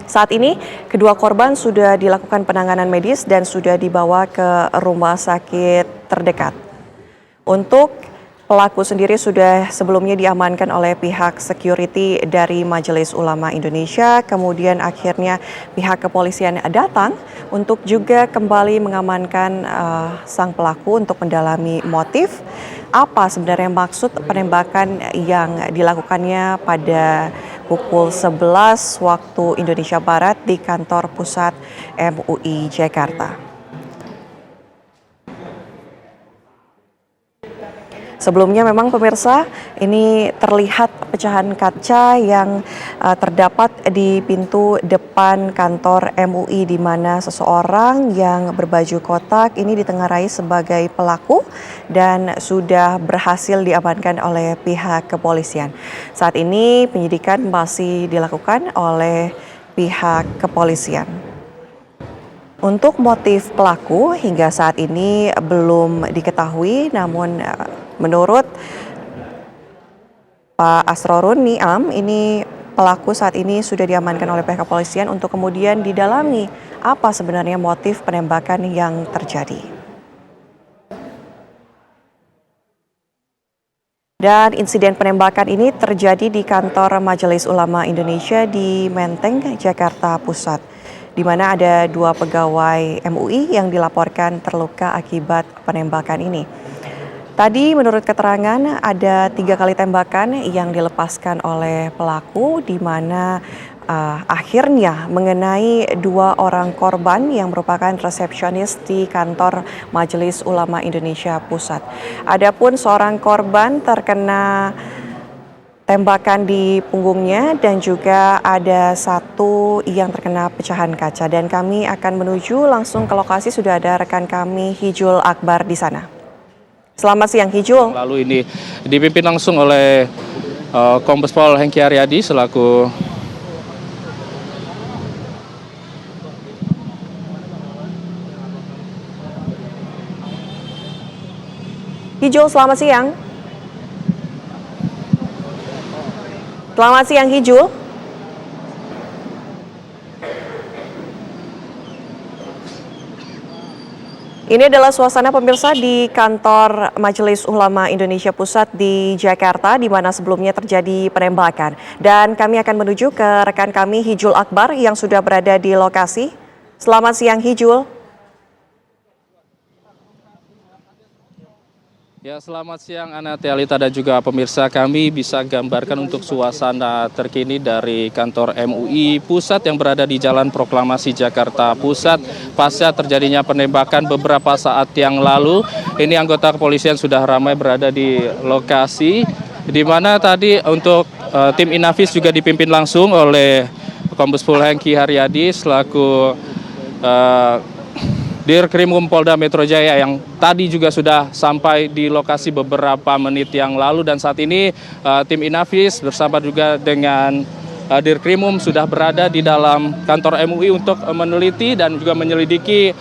Saat ini, kedua korban sudah dilakukan penanganan medis dan sudah dibawa ke rumah sakit terdekat. Untuk pelaku sendiri sudah sebelumnya diamankan oleh pihak security dari Majelis Ulama Indonesia, kemudian akhirnya pihak kepolisian datang untuk juga kembali mengamankan sang pelaku untuk mendalami motif apa sebenarnya maksud penembakan yang dilakukannya pada pukul 11 waktu Indonesia Barat di kantor pusat MUI Jakarta. Sebelumnya memang pemirsa, ini terlihat pecahan kaca yang terdapat di pintu depan kantor MUI di mana seseorang yang berbaju kotak ini ditengarai sebagai pelaku dan sudah berhasil diamankan oleh pihak kepolisian. Saat ini penyidikan masih dilakukan oleh pihak kepolisian. Untuk motif pelaku hingga saat ini belum diketahui, namun menurut Pak Asrorun Niam, ini pelaku saat ini sudah diamankan oleh pihak kepolisian untuk kemudian didalami apa sebenarnya motif penembakan yang terjadi. Dan insiden penembakan ini terjadi di kantor Majelis Ulama Indonesia di Menteng, Jakarta Pusat, di mana ada 2 pegawai MUI yang dilaporkan terluka akibat penembakan ini. Tadi menurut keterangan ada 3 kali tembakan yang dilepaskan oleh pelaku di mana akhirnya mengenai 2 orang korban yang merupakan resepsionis di kantor Majelis Ulama Indonesia Pusat. Adapun seorang korban terkena tembakan di punggungnya dan juga ada 1 yang terkena pecahan kaca, dan kami akan menuju langsung ke lokasi. Sudah ada rekan kami Hijul Akbar di sana. Selamat siang Hijul. Lalu ini dipimpin langsung oleh Kombes Pol Hengki Haryadi selaku Hijul, selamat siang. Selamat siang Hijul. Ini adalah suasana pemirsa di kantor Majelis Ulama Indonesia Pusat di Jakarta, di mana sebelumnya terjadi penembakan. Dan kami akan menuju ke rekan kami Hijul Akbar yang sudah berada di lokasi. Selamat siang Hijul. Ya, selamat siang Ana Tialita dan juga pemirsa. Kami bisa gambarkan untuk suasana terkini dari kantor MUI Pusat yang berada di Jalan Proklamasi Jakarta Pusat pasca terjadinya penembakan beberapa saat yang lalu. Ini anggota kepolisian sudah ramai berada di lokasi, di mana tadi untuk tim Inavis juga dipimpin langsung oleh Kombes Pol Hengki Haryadi selaku Dirkrimum Polda Metro Jaya yang tadi juga sudah sampai di lokasi beberapa menit yang lalu, dan saat ini tim Inavis bersama juga dengan Dirkrimum sudah berada di dalam kantor MUI untuk meneliti dan juga menyelidiki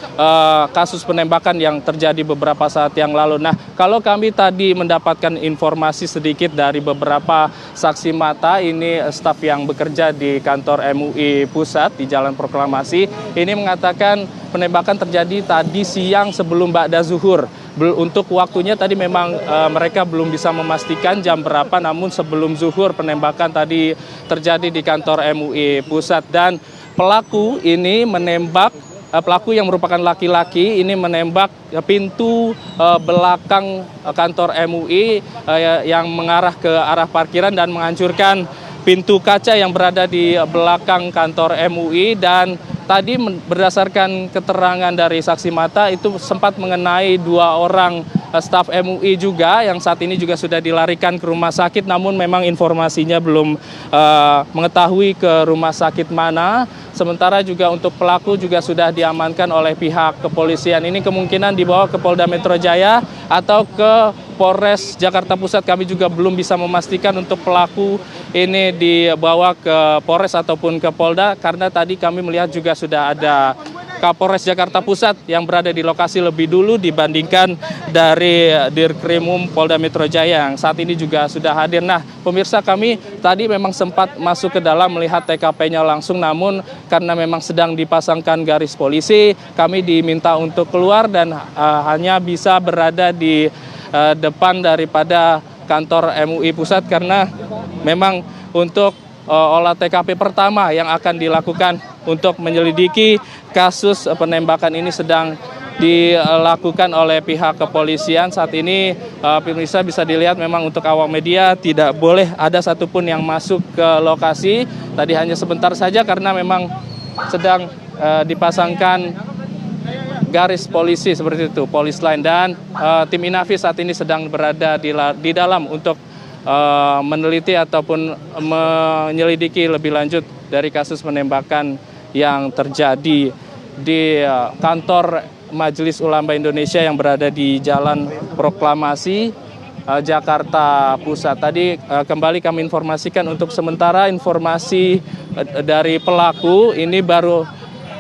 kasus penembakan yang terjadi beberapa saat yang lalu. Nah, kalau kami tadi mendapatkan informasi sedikit dari beberapa saksi mata, ini staf yang bekerja di kantor MUI Pusat di Jalan Proklamasi, ini mengatakan penembakan terjadi tadi siang sebelum ba'da zuhur. Untuk waktunya tadi memang mereka belum bisa memastikan jam berapa, namun sebelum zuhur penembakan tadi terjadi di kantor MUI Pusat. Dan pelaku ini menembak, pelaku yang merupakan laki-laki ini menembak pintu belakang kantor MUI yang mengarah ke arah parkiran dan menghancurkan pintu kaca yang berada di belakang kantor MUI. Dan tadi berdasarkan keterangan dari saksi mata itu sempat mengenai 2 orang staf MUI juga yang saat ini juga sudah dilarikan ke rumah sakit, namun memang informasinya belum mengetahui ke rumah sakit mana. Sementara juga untuk pelaku juga sudah diamankan oleh pihak kepolisian. Ini kemungkinan dibawa ke Polda Metro Jaya atau ke Polres Jakarta Pusat. Kami juga belum bisa memastikan untuk pelaku ini dibawa ke Polres ataupun ke Polda, karena tadi kami melihat juga sudah ada Kapolres Jakarta Pusat yang berada di lokasi lebih dulu dibandingkan dari Dirkrimum Polda Metro Jaya yang saat ini juga sudah hadir. Nah, pemirsa, kami tadi memang sempat masuk ke dalam melihat TKP-nya langsung, namun karena memang sedang dipasangkan garis polisi, kami diminta untuk keluar dan hanya bisa berada di depan daripada kantor MUI Pusat karena memang untuk olah TKP pertama yang akan dilakukan untuk menyelidiki kasus penembakan ini sedang dilakukan oleh pihak kepolisian. Saat ini pemirsa bisa dilihat memang untuk awak media tidak boleh ada satupun yang masuk ke lokasi. Tadi hanya sebentar saja karena memang sedang dipasangkan garis polisi seperti itu, polis line, dan tim Inafis saat ini sedang berada di dalam untuk meneliti ataupun menyelidiki lebih lanjut dari kasus penembakan yang terjadi di kantor Majelis Ulama Indonesia yang berada di Jalan Proklamasi, Jakarta Pusat. Tadi kembali kami informasikan untuk sementara informasi dari pelaku ini baru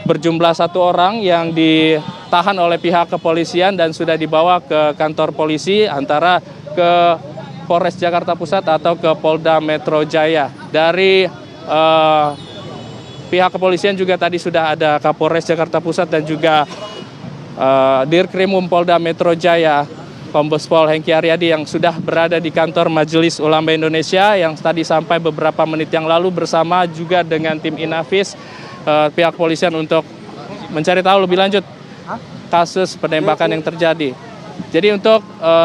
berjumlah 1 orang yang ditahan oleh pihak kepolisian dan sudah dibawa ke kantor polisi antara ke Polres Jakarta Pusat atau ke Polda Metro Jaya. Dari pihak kepolisian juga tadi sudah ada Kapolres Jakarta Pusat dan juga Dirkrimum Polda Metro Jaya, Kombes Pol Hengki Aryadi yang sudah berada di kantor Majelis Ulama Indonesia yang tadi sampai beberapa menit yang lalu bersama juga dengan tim Inafis, pihak kepolisian untuk mencari tahu lebih lanjut kasus penembakan yang terjadi. Jadi untuk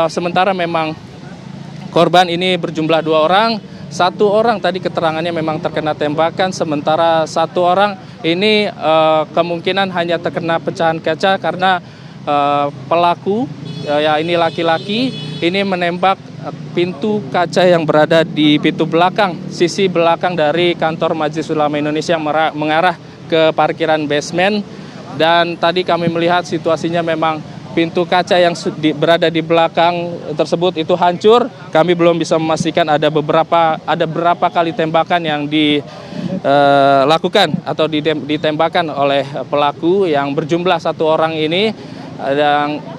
sementara memang korban ini berjumlah 2 orang. 1 orang tadi keterangannya memang terkena tembakan, sementara 1 orang ini kemungkinan hanya terkena pecahan kaca karena pelaku, ya ini laki-laki, ini menembak pintu kaca yang berada di pintu belakang, sisi belakang dari kantor Majelis Ulama Indonesia yang mengarah ke parkiran basement. Dan tadi kami melihat situasinya memang pintu kaca yang berada di belakang tersebut itu hancur. Kami belum bisa memastikan ada berapa kali tembakan yang dilakukan atau ditembakkan oleh pelaku yang berjumlah 1 orang ini,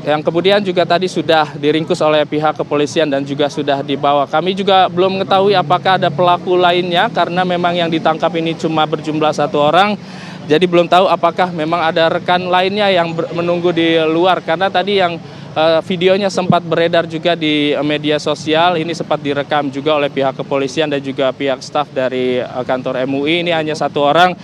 yang kemudian juga tadi sudah diringkus oleh pihak kepolisian dan juga sudah dibawa. Kami juga belum mengetahui apakah ada pelaku lainnya karena memang yang ditangkap ini cuma berjumlah 1 orang. Jadi belum tahu apakah memang ada rekan lainnya yang menunggu di luar, karena tadi yang videonya sempat beredar juga di media sosial, ini sempat direkam juga oleh pihak kepolisian dan juga pihak staf dari kantor MUI. Ini hanya 1 orang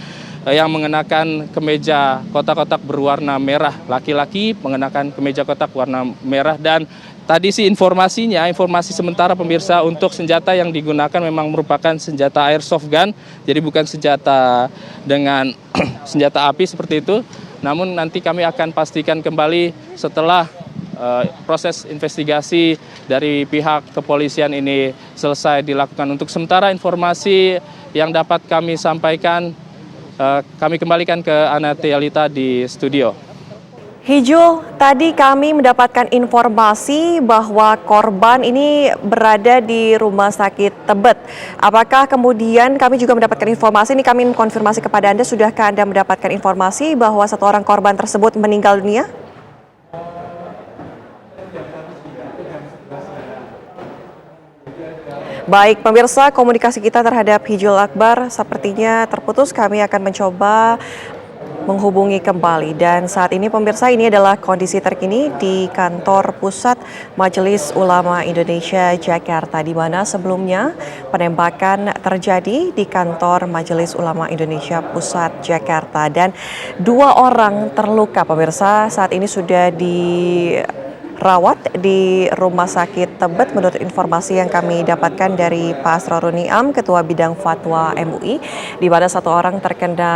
yang mengenakan kemeja kotak-kotak berwarna merah, laki-laki mengenakan kemeja kotak warna merah. Dan tadi sih informasi sementara pemirsa, untuk senjata yang digunakan memang merupakan senjata airsoft gun, jadi bukan senjata dengan senjata api seperti itu. Namun nanti kami akan pastikan kembali setelah proses investigasi dari pihak kepolisian ini selesai dilakukan. Untuk sementara informasi yang dapat kami sampaikan, kami kembalikan ke Anatia di studio. Hijul, tadi kami mendapatkan informasi bahwa korban ini berada di Rumah Sakit Tebet. Apakah kemudian kami juga mendapatkan informasi, ini kami konfirmasi kepada Anda, sudahkah Anda mendapatkan informasi bahwa 1 orang korban tersebut meninggal dunia? Baik, pemirsa, komunikasi kita terhadap Hijul Akbar sepertinya terputus. Kami akan mencoba menghubungi kembali. Dan saat ini pemirsa, ini adalah kondisi terkini di kantor pusat Majelis Ulama Indonesia Jakarta, di mana sebelumnya penembakan terjadi di kantor Majelis Ulama Indonesia Pusat Jakarta dan 2 orang terluka. Pemirsa, saat ini sudah dirawat di Rumah Sakit Tebet menurut informasi yang kami dapatkan dari Pak Asrorun Niam, Ketua Bidang Fatwa MUI, di mana 1 orang terkena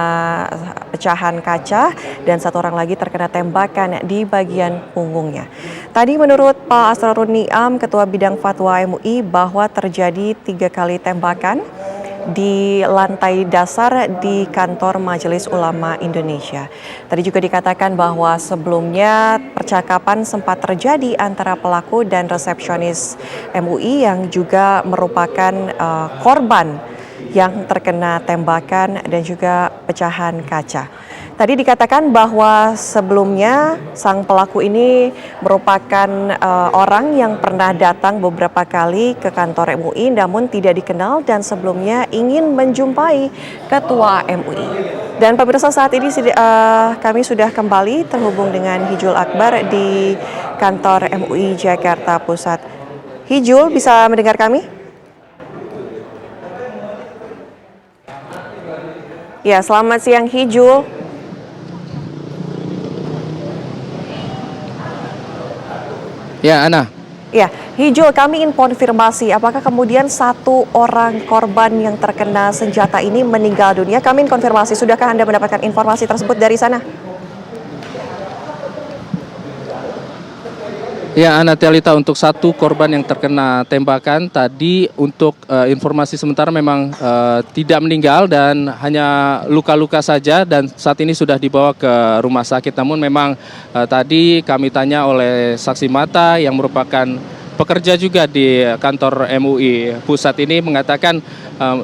pecahan kaca dan 1 orang lagi terkena tembakan di bagian punggungnya. Tadi menurut Pak Asrorun Niam, Ketua Bidang Fatwa MUI, bahwa terjadi 3 kali tembakan di lantai dasar di kantor Majelis Ulama Indonesia. Tadi juga dikatakan bahwa sebelumnya percakapan sempat terjadi antara pelaku dan resepsionis MUI yang juga merupakan korban yang terkena tembakan dan juga pecahan kaca. Tadi dikatakan bahwa sebelumnya sang pelaku ini merupakan orang yang pernah datang beberapa kali ke kantor MUI namun tidak dikenal dan sebelumnya ingin menjumpai ketua MUI. Dan pemirsa saat ini kami sudah kembali terhubung dengan Hijul Akbar di kantor MUI Jakarta Pusat. Hijul, bisa mendengar kami? Ya, selamat siang Hijul. Ya, Ana. Ya, Hijul, kami ingin konfirmasi apakah kemudian satu orang korban yang terkena senjata ini meninggal dunia? Kami ingin konfirmasi, sudahkah Anda mendapatkan informasi tersebut dari sana? Ya, Ana Telita, untuk satu korban yang terkena tembakan tadi untuk informasi sementara memang tidak meninggal dan hanya luka-luka saja dan saat ini sudah dibawa ke rumah sakit. Namun memang tadi kami tanya oleh saksi mata yang merupakan pekerja juga di kantor MUI pusat ini mengatakan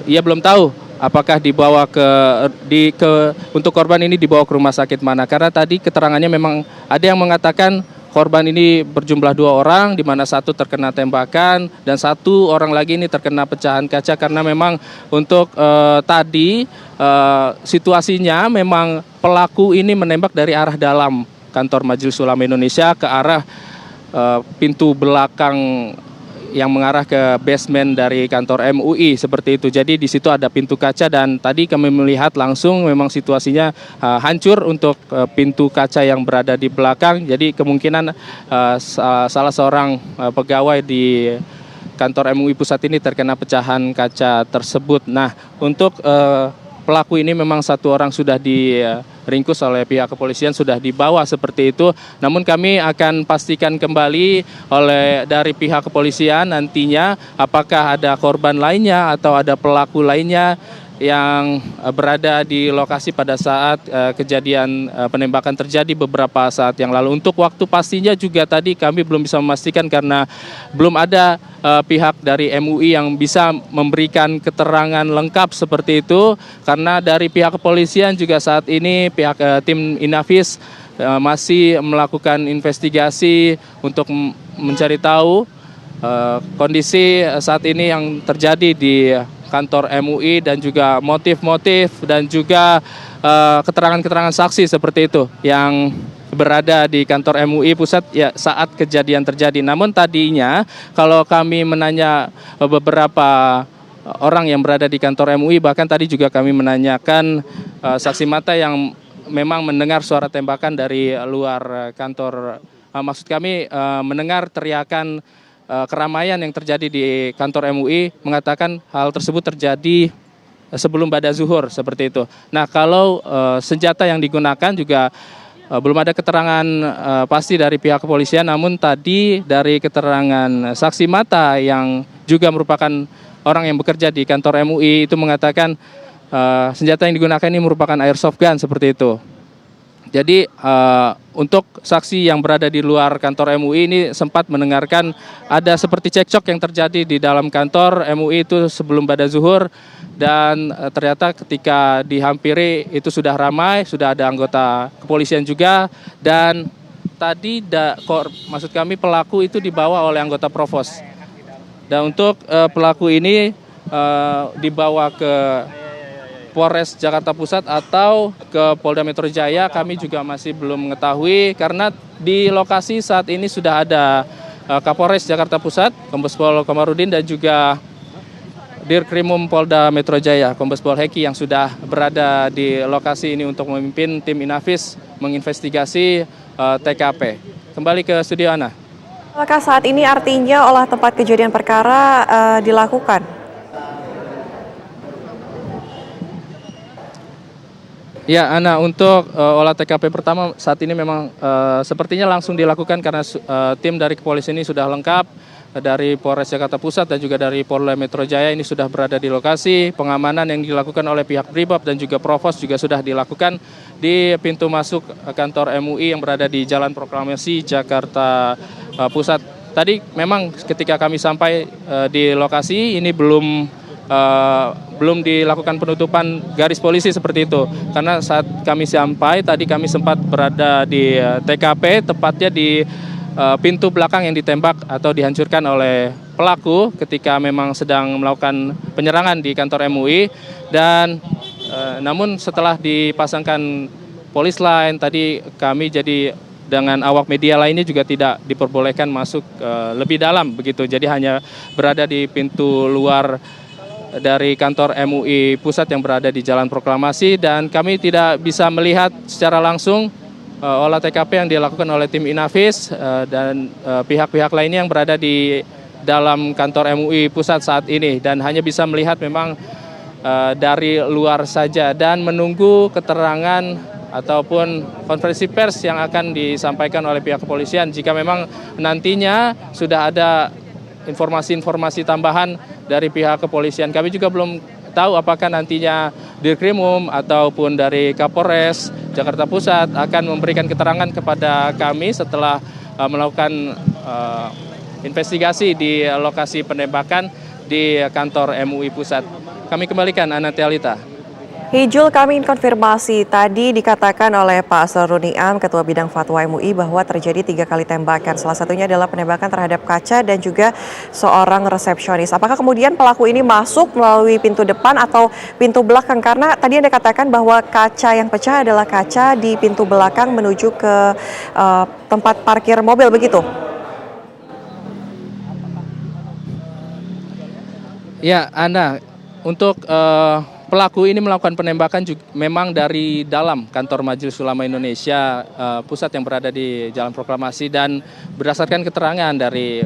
ia belum tahu apakah dibawa untuk korban ini dibawa ke rumah sakit mana, karena tadi keterangannya memang ada yang mengatakan korban ini berjumlah 2 orang, di mana satu terkena tembakan dan satu orang lagi ini terkena pecahan kaca, karena memang untuk tadi situasinya memang pelaku ini menembak dari arah dalam kantor Majelis Ulama Indonesia ke arah pintu belakang yang mengarah ke basement dari kantor MUI seperti itu. Jadi di situ ada pintu kaca dan tadi kami melihat langsung memang situasinya hancur untuk pintu kaca yang berada di belakang. Jadi kemungkinan salah seorang pegawai di kantor MUI pusat ini terkena pecahan kaca tersebut. Nah, untuk pelaku ini memang satu orang sudah diringkus oleh pihak kepolisian, sudah dibawa seperti itu. Namun kami akan pastikan kembali dari pihak kepolisian nantinya apakah ada korban lainnya atau ada pelaku lainnya yang berada di lokasi pada saat kejadian penembakan terjadi beberapa saat yang lalu. Untuk waktu pastinya juga tadi kami belum bisa memastikan karena belum ada pihak dari MUI yang bisa memberikan keterangan lengkap seperti itu, karena dari pihak kepolisian juga saat ini pihak tim Inavis masih melakukan investigasi untuk mencari tahu kondisi saat ini yang terjadi di kantor MUI dan juga motif-motif dan juga keterangan-keterangan saksi seperti itu yang berada di kantor MUI pusat ya saat kejadian terjadi. Namun tadinya kalau kami menanya beberapa orang yang berada di kantor MUI, bahkan tadi juga kami menanyakan saksi mata yang memang mendengar suara tembakan dari luar kantor, maksud kami mendengar teriakan keramaian yang terjadi di kantor MUI, mengatakan hal tersebut terjadi sebelum ba'da zuhur seperti itu. Nah, kalau senjata yang digunakan juga belum ada keterangan pasti dari pihak kepolisian, namun tadi dari keterangan saksi mata yang juga merupakan orang yang bekerja di kantor MUI itu mengatakan senjata yang digunakan ini merupakan airsoft gun seperti itu. Jadi untuk saksi yang berada di luar kantor MUI ini sempat mendengarkan ada seperti cekcok yang terjadi di dalam kantor MUI itu sebelum ba'da zuhur, dan ternyata ketika dihampiri itu sudah ramai, sudah ada anggota kepolisian juga, dan tadi maksud kami pelaku itu dibawa oleh anggota provos. Dan untuk pelaku ini dibawa ke Polres Jakarta Pusat atau ke Polda Metro Jaya, kami juga masih belum mengetahui, karena di lokasi saat ini sudah ada Kapolres Jakarta Pusat, Kombes Pol Komarudin, dan juga Dirkrimum Polda Metro Jaya, Kombes Pol Heki, yang sudah berada di lokasi ini untuk memimpin tim Inavis menginvestigasi TKP. Kembali ke studio, Ana. Apakah saat ini artinya olah tempat kejadian perkara dilakukan? Ya, Ana, untuk olah TKP pertama saat ini memang sepertinya langsung dilakukan karena tim dari kepolisian ini sudah lengkap, dari Polres Jakarta Pusat dan juga dari Polda Metro Jaya ini sudah berada di lokasi. Pengamanan yang dilakukan oleh pihak Brimob dan juga Provos juga sudah dilakukan di pintu masuk kantor MUI yang berada di Jalan Proklamasi Jakarta Pusat. Tadi memang ketika kami sampai di lokasi ini belum belum dilakukan penutupan garis polisi seperti itu. Karena saat kami sampai, tadi kami sempat berada di TKP, tepatnya di pintu belakang yang ditembak atau dihancurkan oleh pelaku ketika memang sedang melakukan penyerangan di kantor MUI. Dan namun setelah dipasangkan polis lain, tadi kami jadi dengan awak media lainnya juga tidak diperbolehkan masuk lebih dalam begitu. Jadi hanya berada di pintu luar dari kantor MUI Pusat yang berada di Jalan Proklamasi, dan kami tidak bisa melihat secara langsung olah TKP yang dilakukan oleh tim Inavis dan pihak-pihak lainnya yang berada di dalam kantor MUI Pusat saat ini, dan hanya bisa melihat memang dari luar saja dan menunggu keterangan ataupun konferensi pers yang akan disampaikan oleh pihak kepolisian jika memang nantinya sudah ada informasi-informasi tambahan dari pihak kepolisian. Kami juga belum tahu apakah nantinya Dirkrimum ataupun dari Kapolres Jakarta Pusat akan memberikan keterangan kepada kami setelah melakukan investigasi di lokasi penembakan di kantor MUI Pusat. Kami kembalikan Anantia Alita. Hijul, kami konfirmasi tadi dikatakan oleh Pak Asrorun Niam, Ketua Bidang Fatwa MUI, bahwa terjadi 3 kali tembakan. Salah satunya adalah penembakan terhadap kaca dan juga seorang resepsionis. Apakah kemudian pelaku ini masuk melalui pintu depan atau pintu belakang? Karena tadi Anda katakan bahwa kaca yang pecah adalah kaca di pintu belakang menuju ke tempat parkir mobil, begitu? Ya, Ana, untuk pelaku ini melakukan penembakan juga memang dari dalam kantor Majelis Ulama Indonesia Pusat yang berada di Jalan Proklamasi, dan berdasarkan keterangan dari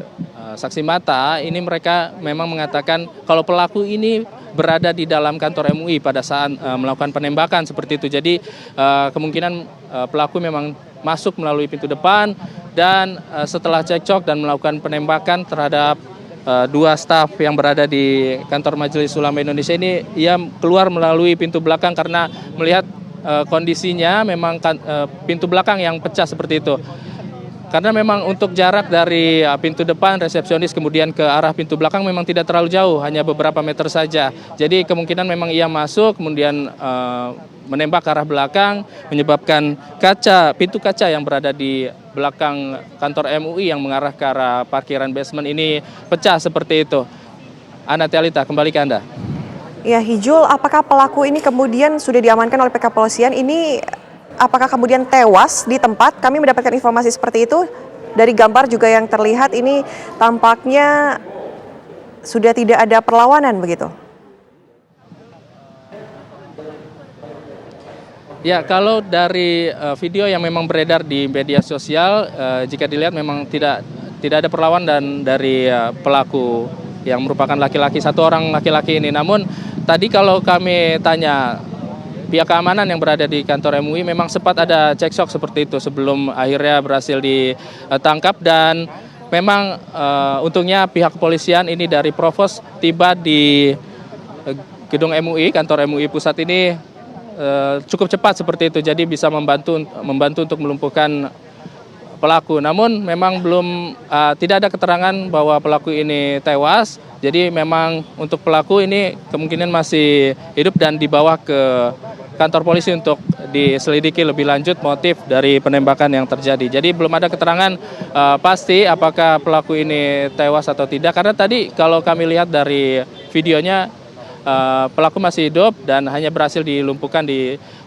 saksi mata ini mereka memang mengatakan kalau pelaku ini berada di dalam kantor MUI pada saat melakukan penembakan seperti itu. Jadi kemungkinan pelaku memang masuk melalui pintu depan, dan setelah cekcok dan melakukan penembakan terhadap 2 staf yang berada di kantor Majelis Ulama Indonesia ini, ia keluar melalui pintu belakang karena melihat kondisinya memang pintu belakang yang pecah seperti itu. Karena memang untuk jarak dari pintu depan resepsionis kemudian ke arah pintu belakang memang tidak terlalu jauh, hanya beberapa meter saja. Jadi kemungkinan memang ia masuk kemudian menembak ke arah belakang, menyebabkan pintu kaca yang berada di belakang kantor MUI yang mengarah ke arah parkiran basement ini pecah seperti itu. Anantia Alita, kembali ke Anda. Ya, Hijul, apakah pelaku ini kemudian sudah diamankan oleh pihak kepolisian? Ini apakah kemudian tewas di tempat? Kami mendapatkan informasi seperti itu. Dari gambar juga yang terlihat ini tampaknya sudah tidak ada perlawanan begitu. Ya, kalau dari video yang memang beredar di media sosial, jika dilihat memang tidak ada perlawanan dan dari pelaku yang merupakan laki-laki, 1 orang laki-laki ini. Namun tadi kalau kami tanya pihak keamanan yang berada di kantor MUI, memang sempat ada cekcok seperti itu sebelum akhirnya berhasil ditangkap, dan memang untungnya pihak kepolisian ini dari Provos tiba di gedung MUI, kantor MUI Pusat ini cukup cepat seperti itu, jadi bisa membantu untuk melumpuhkan pelaku. Namun memang tidak ada keterangan bahwa pelaku ini tewas. Jadi memang untuk pelaku ini kemungkinan masih hidup dan dibawa ke kantor polisi untuk diselidiki lebih lanjut motif dari penembakan yang terjadi. Jadi belum ada keterangan pasti apakah pelaku ini tewas atau tidak, karena tadi kalau kami lihat dari videonya pelaku masih hidup dan hanya berhasil dilumpuhkan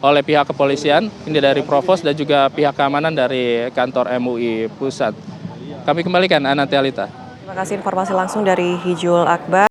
oleh pihak kepolisian, ini dari Provos dan juga pihak keamanan dari kantor MUI Pusat. Kami kembalikan Anantia Alita. Terima kasih informasi langsung dari Hijul Akbar.